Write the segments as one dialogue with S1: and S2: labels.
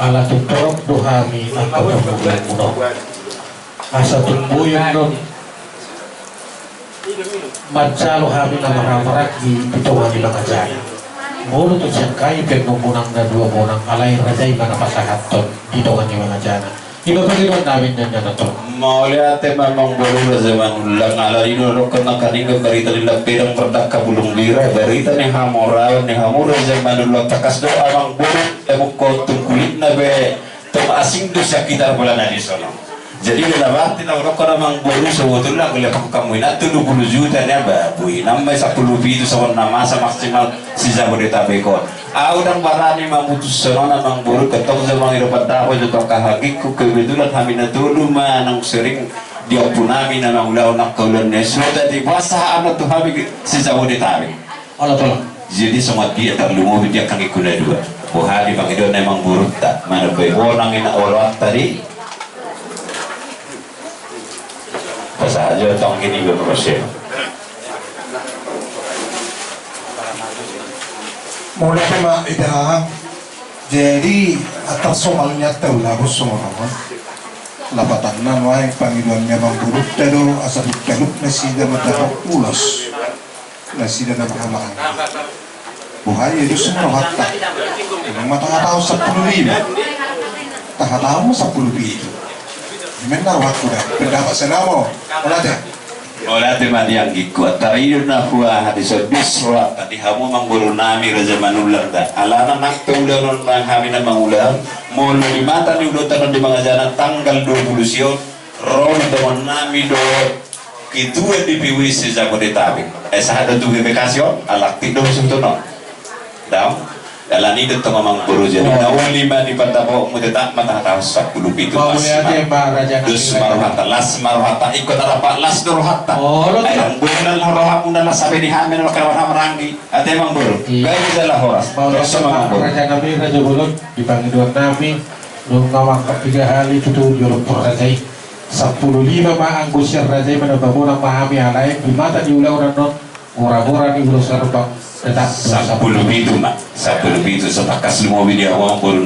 S1: ala tuturok dohami atau tumbuhan muno asa tumbuyan nun mansalo hami na maramaragi pitungan di mga jaya mulu to siyang kayo pagmumunang na dua munang alay rajay mga pasahaton pitungan di mga jana iba paginoon namin yan na to
S2: Mauliate memang baru zaman ulang ala ini rokon nakaning berita di lapirang perdak kabulung bira berita nih hamora zaman dulu takas do amang buruk emuk kulit nabe tem asing do sekitar bulan di sono jadi bila waktu na rokon amang baru sebetulnya kalau kamu ini 70 juta nya babu nambah 10 itu sama nama maksimal si Jabodetabek Audang barani mamutus serona mang buru ketok zaman iropat dakwah juga kahagiku kebetulan hamina dulu manang sering dia punami na ulah nak kaulan nesro tadi bahasa anak tuh habi si Jabodetabek.
S1: Allah tolong.
S2: Jadi semua dia terlumu dia kaki kuda dua. Buhari bang itu memang buruk tak mana kau orang ina orang tadi. Pas aja tong ini berproses.
S3: Mulai tema ida jadi atas soalnya tahu lagu semua lapatan nan wae panggilannya bang buruk tado asal keluk nasi dan mata ulas nasi dan mahaman buhaya itu semua hatta yang mata tahu 10.000 tak tahu 10 itu benar waktu dah pendapat senamo oleh
S2: Olah teman yang ikut terakhir nafua hadis bisra tadi kamu mangguru nami raja manulang dah alana nak tuulan orang kami na mangulang mulu di mata di udotan di mangajana tanggal 20 sio ron dengan nami do kitua di PWC Jabodetabek sahada tu bekasio alak tidur suntuno dah Dalam ini tengah mangguru jadi tahun 5 di Pantapo mudah mata tahu 10 itu dus maruhata las maruhata ikut apa las doruhata ayam bulan roha pun dalam sampai di hamil kalau orang meranggi ada emang buru gak bisa lah horas
S1: sama raja nabi raja bulut dipanggil dua nabi lu ngawang ketiga hari itu tuh juruk perajai 15 mah anggusir rajai pada bangunan pahami alai di mata diulang orang di urus serbang tetap
S2: 10 itu mak 10 itu setakas lu mobil dia uang baru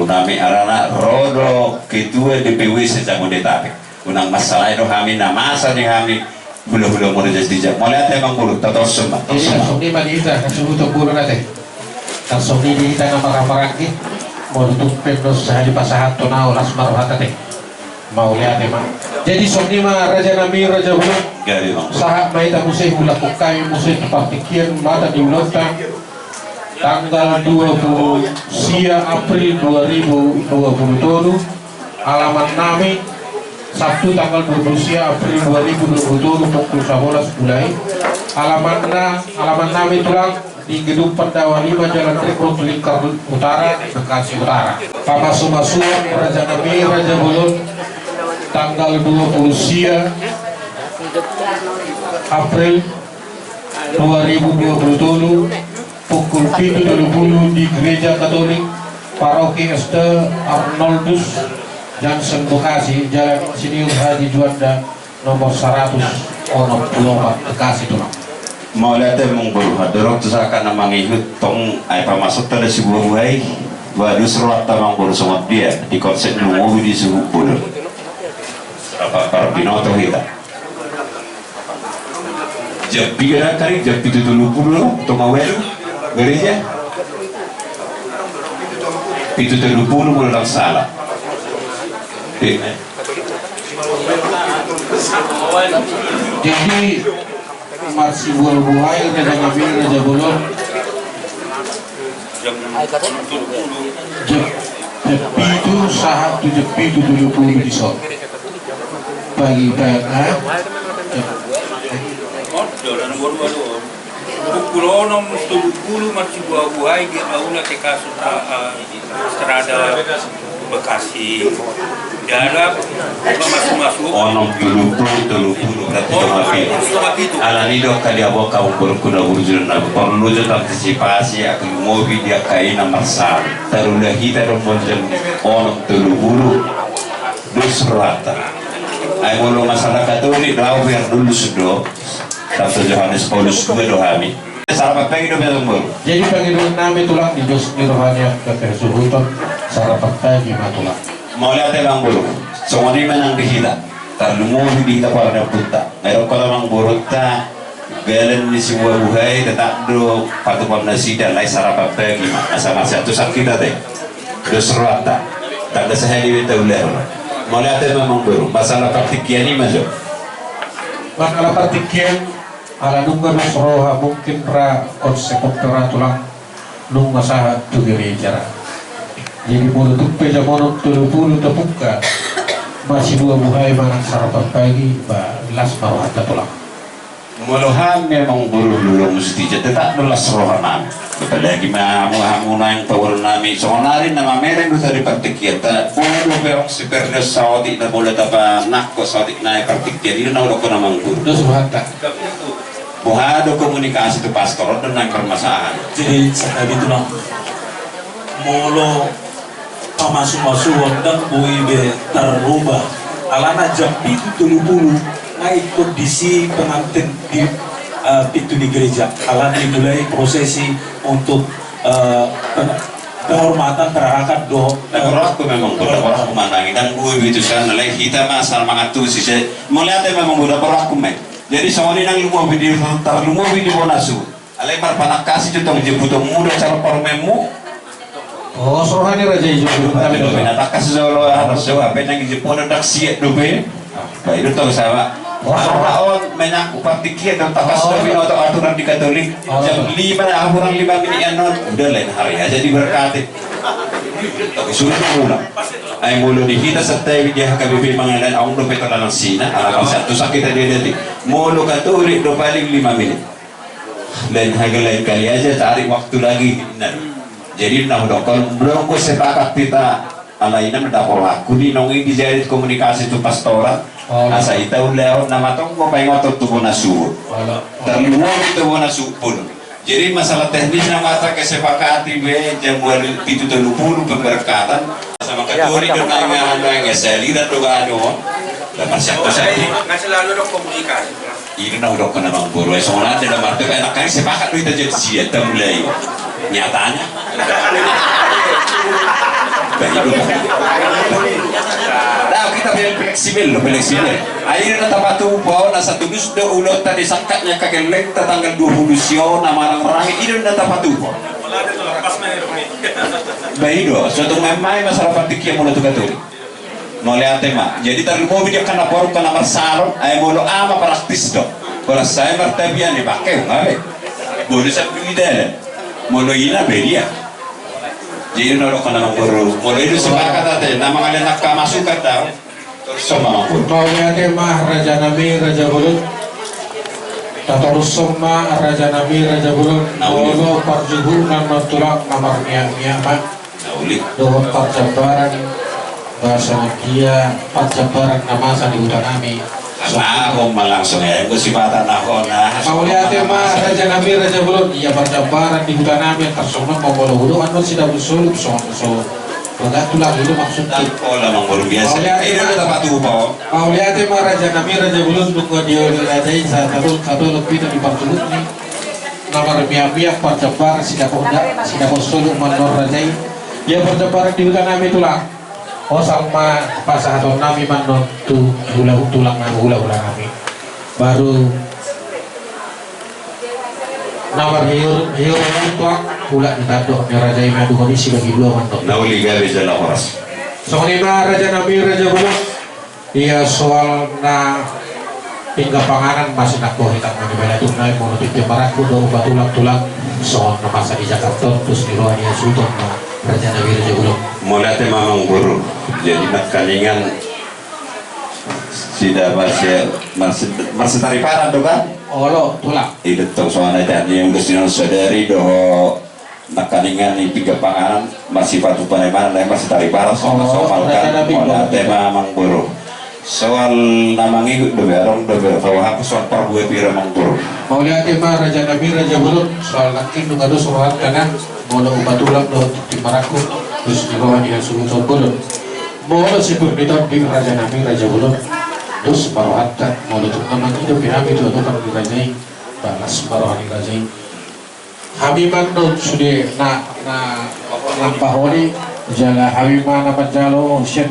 S2: nami arana rodo ketua DPW Jabodetabek unang masalah itu kami nama masa nih kami belum mau jadi dijak mulai ada emang bulu tahu semua
S1: ini manita kasih untuk bulu nanti langsung ini kita nama ini mau tutup pendos sehari pasahat tonau las maruhata teh mau lihat emang jadi soni mah raja nami raja bulan sahat maita musih melakukan musih terpikir mata di ulota tanggal 20 sia April 2027 alamat nami Sabtu tanggal 20 sia April 2027 pukul 11 mulai alamat nami tulang di gedung Pandawa 5 Jalan Tripod Lingkar Utara Bekasi Utara Pamasu Raja Nabi Raja Bulun tanggal 20 sia April 2027 pukul 7.20 di Gereja Katolik Paroki St. Arnoldus Johnson Bekasi Jalan Insinyur Haji Juanda nomor 100 Bekasi tulang
S2: mau lihat emang baru dorong tu saya akan mengikut tong apa masuk pada sebuah buai baru seruat tamang baru sama dia di konsep mau di suhu bodoh apa Parbinoto kita Japi kena kari Japi itu 20 tong awelu gereja itu 30 mulai salah
S1: jadi masih buah-buah Raja Nabi Raja Bulun Jepi itu sahab tu Jepi itu 70 di sol bagi PNA
S4: Pukulonom Tulukulu masih buah-buah di aula TK Strada Bekasi dalam masuk
S2: onom tulu berarti alani dok kali abok kau berkuda urjun na perlu antisipasi akan mobil dia kain marsal tarulah kita rombongan onom tulu dusrata ay mulu masyarakat ini daw yang dulu sudah Satu Yohanes Paulus II dohami selamat pagi do belum
S1: jadi pagi do nami tulang di dos ni rohania ke Suhuton sarapan pagi matulak.
S2: Mulai ate mang buru. Songoni menang dihila. Tarlumuhi dihila para punta. Ngayon ko lamang burutta. Belen ni si buhay tetap do patu nasi dan lain sarapan pagi. Asal satu sakit ate. Dos rata. Tak ada sehari kita ular. Mulai ate mang buru. Masalah praktikian ini masuk.
S1: Masalah praktikian ala nunggu nasroha mungkin pra konsep tulang nunggu sahat tu gereja. Jadi mulut tupe jamono tulu terbuka masih dua buhay mana sarapan pagi las bawa tulang.
S2: Muluhan memang buru-buru mesti tetap belas rohanan. Apalagi mahamu yang tawar nami sonarin nama mereng du dari praktikian. Tak boleh berong seperti Saudi na boleh tapa nak ko Saudi na praktikian ini nak ko namang buru.
S1: Terus bahata.
S2: Buhado komunikasi itu pastor dan yang permasalahan.
S5: Jadi saat itu lah molo pamasuk-masuk dan buibe terubah alana jam itu tulu-tulu naik kondisi pengantin di pintu di gereja alana dimulai prosesi untuk penghormatan terhadap
S2: Aku memang budak orang kumandangi dan buibe itu sana lagi kita masal mangatu sih melihat memang budak orang kumai. Jadi sama ini nang lumah video bonasu. Alai marpanak kasih contoh jemput muda cara parmemu.
S1: Oh, soalnya raja hijau.
S2: Tapi dobe nak kasih solo harus sewa. Penang jemput nak siap dobe. Baik itu tahu sama. Orang menak upatikia dan tak kasih dobe atau aturan di Katolik. Jam 5 kurang 5 menit anon. Udah lain hari aja diberkati. Tapi sudah pulang. Ay mulu di kita sa tayo dia KBB mangalan ang do peto na lang sina ala satu sakit dia dati mulu ka tulik do paling 5 menit lain hagalain kali aja cari waktu lagi jadi nah udah kalau belum ko sepakat kita ala ina mendapol aku di nongi dijadi komunikasi tu pastoral asa ita uleo na matong ko paingotot tu bonasu terluwa itu bonasu pun. Jadi masalah teknis yang mata kesepakati be jamuan itu terlupa pemberkatan sama ketua dan yang seli dan doa doa dan satu
S4: nggak selalu ada komunikasi.
S2: ini nak udah kena bang buru soalnya dalam arti enak kan sepakat itu jadi siapa mulai nyatanya nah kita fleksibel akhirnya tempat tuh bahwa nasa tulus do ulot tadi sangkatnya kagelek tanggal 20 sio nama orang ini udah tempat tuh baik do suatu memang masalah praktik yang mulai tuh melihat tema jadi terlalu mau dia kena baru kena masalah ayo mau ama praktis do kalau saya mertabian dipakai nggak boleh saya pilih deh mau ina beria jadi nolak kena baru mulai itu sepakat ada nama kalian nak masuk kata sama aku
S1: Kau lihat mah Raja Nabi Raja Bulut Tato Rusoma Raja Nabi Raja Bulut Nolo Parjuhur nama tulak nomor niang mah dohon parjabaran bahasa Nakia parjabaran nama di utanami
S2: karena aku langsung ya aku sifatan aku nah
S1: kau lihat mah Raja Nabi Raja Bulut iya parjabaran di utanami tersebut mau bolu anu sudah bersuluk so Bagat tulang itu maksudnya.
S2: Oh, lamang baru biasa. Ini ada tempat tuh,
S1: Kau lihat mah Raja Nabi Raja Bulut nunggu dia dirajai satu lebih dari parjuhur nih. Nomor biak parjabar sida posulu manor rajai. Ya parjabar di utanami tulang. Oh sama pasah atau nami manor tu tulang nami. Baru nomor hiur tuak pula ditanduk Raja Imadu komisi bagi dua mantok.
S2: Nauli garis dalam horas.
S1: Soalnya Raja Nabi Raja Bulut dia soal na hingga panganan masih nak boh hitam di bela tunai monotik di Baratku do tulang soal na masa di Jakarta terus di luar dia sultan Raja Nabi Raja Bulut.
S2: Mulai memang guru jadi nak kalingan tidak masih tariparan tuh kan?
S1: Oh tulang.
S2: Itu tuh soalnya tadi yang kesini sadari doh nak kalingan di tiga panganan masih patuh paneman lain masih tariparan sama kan? Mulai memang guru. Soal nama ngikut doberong aku soal perbuat pira mangkur.
S1: Mau lihat mah Raja Nabi Raja Bulut soal nanti nunggu soal kanan mau ubat tulang do di Maraku terus di bawah dia suruh Bulut. Mau sibuk di Raja Nabi Raja Bulut terus barohatan mau tutup nama hidup kami itu atau kan dirajai balas barohani rajai. Kami mandut sudah na lampah oli Jala Habima nama jalo sian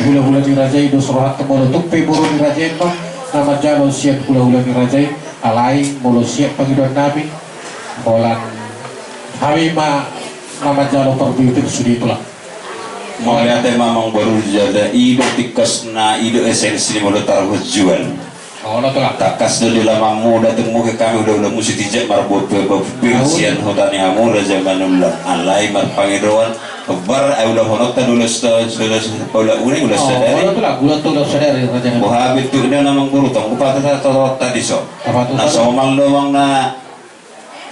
S1: hula-hula dirajai dos rohat molo tupe buru dirajai no nama jalo sian hula-hula dirajai alai molo siap panggilan nabi bolan Habima nama jalo perbuitin sudi itulah
S2: Mau lihat memang baru jada ido tikasna ido esensi molo taruh jual.
S1: oh lo tulah
S2: Takas do di lama muda temu ke kami udah mesti tijak marbot pirsian hotani hamu raja manullah alai mar pangidoan kebar udah honota dulu sudah udah
S1: oh
S2: sadari
S1: lo tulah gula tuh lo sadari raja nabi
S2: habis tu dia namang guru tong kupata tadi so
S1: apa tuh
S2: na somal doang na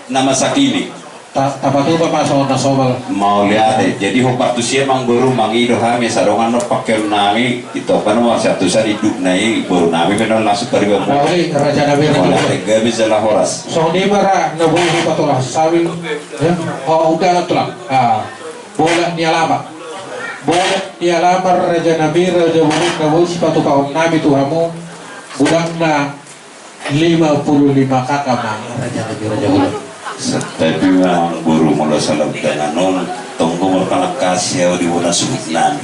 S2: nama sakini
S1: apa tuh apa soal nasobal
S2: mau lihat jadi hopat tu siya mang guru mangi do kami sarongan no pakai nami itu kan mau satu saat hidup naik guru nami benar langsung terima
S1: Rauli raja nabi raja
S2: Wala
S1: nabi
S2: tiga bisa lah horas.
S1: so di mara nabuhi patulah sabil oh udah tulah bola ni alama bola ni alama raja nabi raja bulik nabuhi sepatu kaum nabi tuhamu budang na 55 kakak mang raja nabi raja bulik
S2: Tapi memang guru mula salam dengan non tunggu merupakan kasih di wana subnan.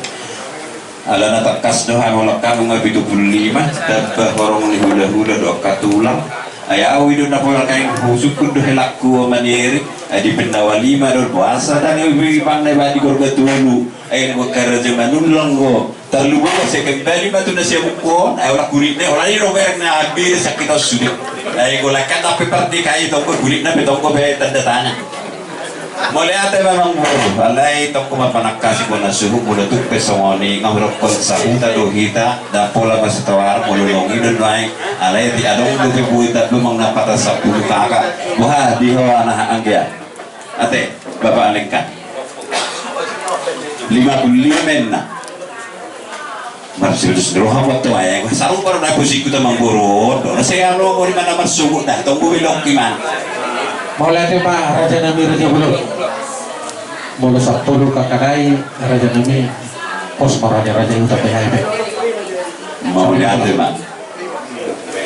S2: Alana takas doa mula kamu ngabi 25 dan bahorong hula-hula doa katulang. Ayah awi do napola kain husukun do helaku manieri adi pendawa 5 do puasa dan ibu bang na badi gorga tulu ay go karaja manulang go talu go sa kembali matu na siya bukon ay wala kurit na wala ni roberg na abi sa kita sulit ay go lakat tapi parti kay to ko kulit na betong ko be tanda tana mole ate memang buru alay to ko mapanakasi ko na suhu mula tu pesongoni ngamrok kon sa huta do hita da pola masatawar mululong idon ay alay di adong do buita lumang napata sa pulutaka buha di ho ana anggia ate bapak alingkan 55 men na marsius roha mo to ay sarong para na pusik ko tamang buro do na saya ano mo man naman sugot na tong bubilong kiman
S1: mau lihat pak raja nabi raja bulik mulu 10 kakadai raja nabi pos maranya raja udah PHP
S2: mau lihat mak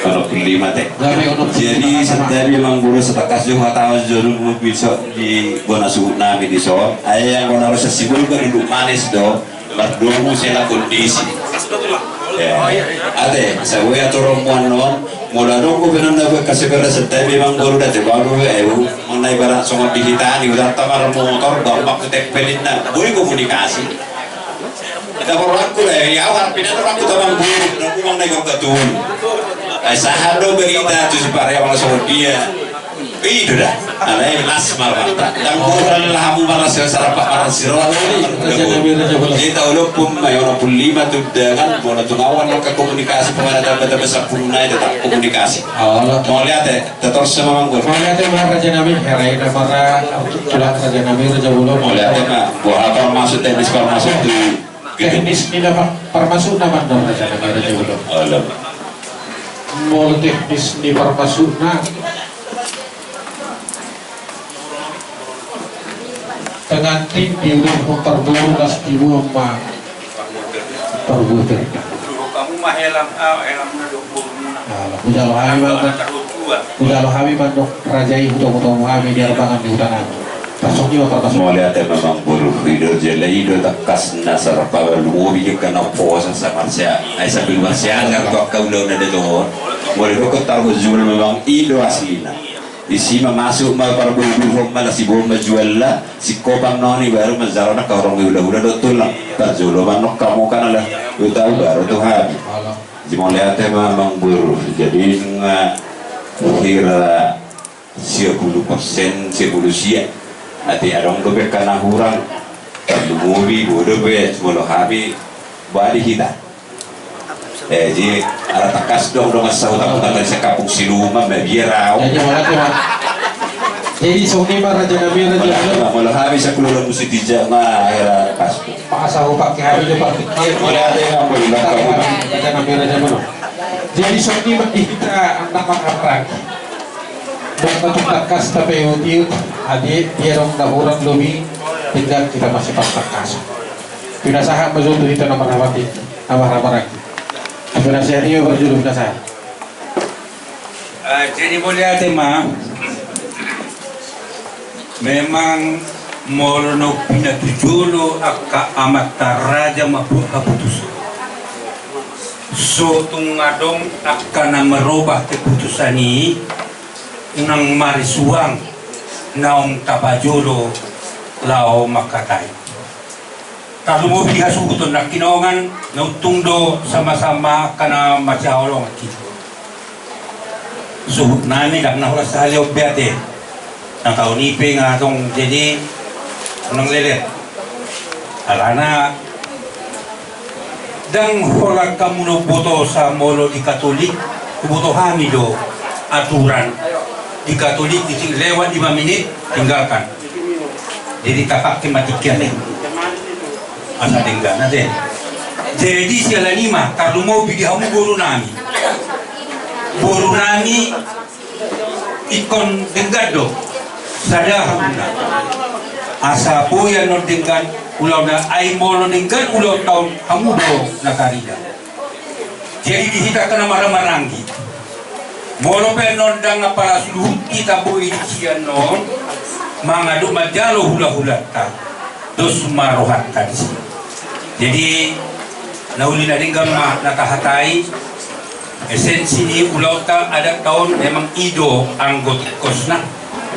S2: kalau 5 teh
S1: gawe ono
S2: jadi setiap memang guru setakas juga tahu juru bisa di bona suhu nabi di so ayah yang bona rasa sibul kan duduk manis do berdomu sila kondisi ya ade saya turun non mula dong benar benar kasih beras setiap memang guru dah baru mengenai barang songot digitali udah tamar motor gampang ketepelin na boleh komunikasi kita orang ku ya awal pindah orang ku tamang guru aku mengenai gak ay sahado berita tu si pare wala so dia itu dah alay las marata dan bukan lah mu malas sarapa para sirwa kita ulupum mayon pun 5 tu dengan bola tu ngawan ka komunikasi pemana dapat besar pun naik tetap komunikasi
S1: Allah
S2: mau lihat tetap sama manggur
S1: mau lihat raja nabi herai namara tulah raja nabi raja bulik
S2: mau lihat buah apa maksud teknis kalau masuk tu
S1: teknis ni dapat permasuk nama dong raja nabi raja bulik
S2: alam
S1: mau teknis ni permasuk na dengan tim di rumah terburu gas ibu ma terbutir
S4: kamu mah elam na do buruna
S1: Ujalo habi man ujalo habi man dok rajai huto habi di arbangan di hutan pasok jiwa pasok
S2: mau lihat memang buruk hidup jela hidup takas nasar apa lu bikin kena puasa sama saya ay sambil masih anggar kau udah ada tuh boleh kau tahu jual memang hidup aslinya isi masuk mal para bulu malah si bom jual lah si kopang noni baru menjarana kau orang udah betul lah tajulo manok kamu kan lah lu tahu baru tuh habis mau lihat memang buruk jadi kira 10% 10 siap nanti adong dobe kana hurang talumobi bodo be semolo habi bali kita jadi ada takas dong asal tak dari sekapung siluma biarau
S1: jadi mana tuh jadi soni mah raja nabi raja bulik
S2: malah habi sakululun mesti dijak mah era pas
S1: pak asahu pak habi jo pak
S2: boleh ada yang boleh
S1: raja nabi raja bulik jadi soni mah kita anak makarang dan untuk takas tapi utiut adik dia dong dahurang lobi tinggal kita masih pas takas pinasahan mazul itu nomor hawati nomor lagi Penasihat ini berjudul penasihat.
S5: Jadi boleh tema memang
S4: molono pinatujolo akka amata raja mapun kaputusan. So tungadong akka na merubah keputusan ini nang marisuang naong tapajolo lao makatay. Kalau mo bihasuguton na kinaungan na utungdo sama-sama kana masyawalong kita. Suhut namin dak na hulas sa haliw biyate. Ang kaunipi nga atong jadi nang lelet. Alana dang holag kamuno boto sa molo di Katolik, boto hamido aturan di Katolik di lewat 5 menit tinggalkan. Jadi tapak kematikan nih. Asa tinggal natin. Jadi sila 5 kalau mau bigi hamu guru nami. Guru nami ikon denggado sada hamuna. Asa po yan no denggan ulaw na ay molo denggan ulaw taon hamudo na karida. Jadi dihita ka na maramarangi. Molo penon dang para suluhut kita po siya non mga dumadalo hula-hula ta dos marohat tadi. Jadi nauli na denggan ma nakahatay esensi ni ulaw ta ada tahun memang ido anggot kos na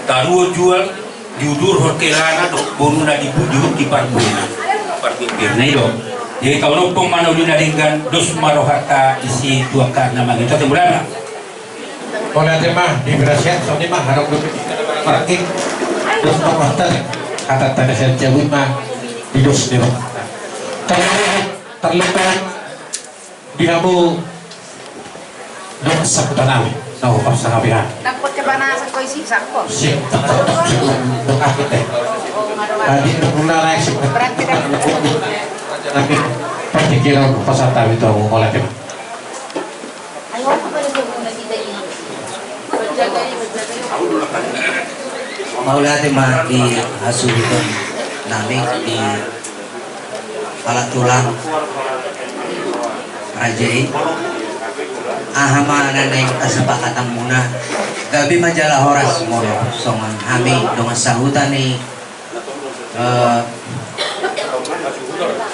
S4: taruo jual diudur horkelana dok bonu na dibujur di parbuna parpipir na ido. Jadi tahun pong manauli na denggan dos marohata isi tuakan na magito temulana.
S1: Oleh tema di Brasil, soalnya mah harap lebih parking dos marohata kata tanda saya jauh mah di dos dero. Terlepas di kamu dong sabutan nawi, tahu pas sangabihan.
S6: Dapat kepanasan ko isisa ko.
S1: Siap, dong akit deh. Tadi pernah naik sih.
S6: Berarti dah.
S1: Tapi pertikiran pasar tahu itu aku oleh tema.
S6: Ayo apa pada muna kita ini? Berjaga.
S7: Maula tema di hasuliton namin di Palatulang Rajai ahama nanay kasepakatan muna gabi majalah horas moro songan hami dengan sahutan ni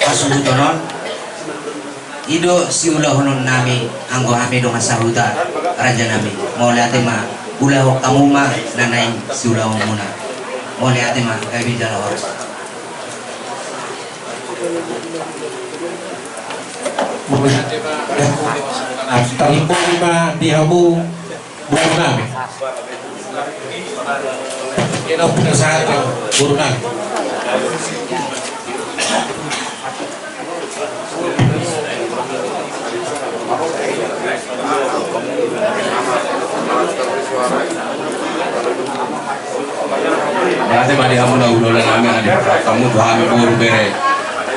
S7: pasuhutonon ido si ulahonon nami anggo hami dengan sahutan raja nami mau lihat ma ulah kamu mah nanay si ulahon muna mau lihat ma gabi jalah horas
S1: Terlimpung lima di hamu buru nami. Kita punya saat buru nami.
S8: Nanti mari kamu nak udah nami ada kamu tuh kami buru bere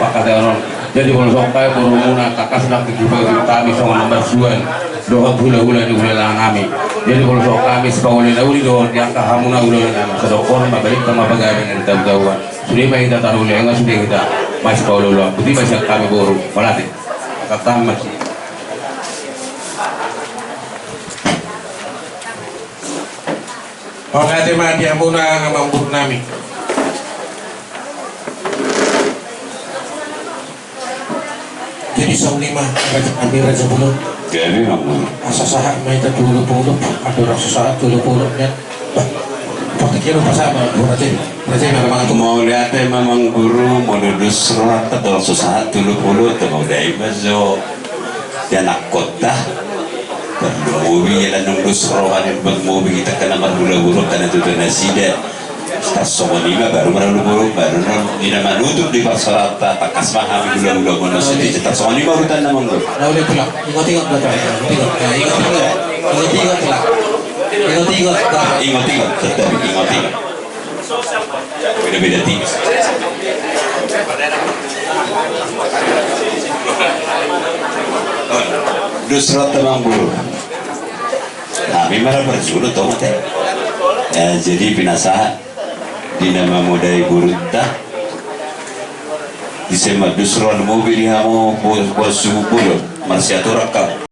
S8: pakai tenon. Jadi kalau sampai berumuna kakak sedang kegiatan kami sama nomor suan doa hula-hula di hula kami. Jadi kalau kami sebagai nauli doa yang kamu nak hula kami sedokon mabalik sama pegawai yang kita tahuan. Sudah kita taruh lengan sudah kita masih kau lolo. Bukti masih kami baru melatih. Kata masih.
S1: Oleh tema dia muna ngamang buru nami. Jadi sang 5 ambil raja bulu.
S2: Jadi kamu
S1: Asa sahak main dulu ada rasa saat dulu dan waktu kira bersama berarti memang aku
S2: mau lihat memang guru mau duduk surat atau sesaat dulu atau dari bazo dan kota perlu mobil yang nunggu surat yang mobil kita kena marhula-hula karena itu nasida Stasong 5 baru melalui baru tidak menutup di pasar rata pakas mahami gula-gula bonus di stasong 5 hutan namang gula.
S1: Nah udah pulang, ingat belakang,
S2: Ingat, tetapi ingat. Beda-beda tipis. Dusrat tamang guru. Kami marah berjulu toh teh. Jadi pinasahan di nama modai burunta disema dusron mobil hamu puas subuh masih aturakam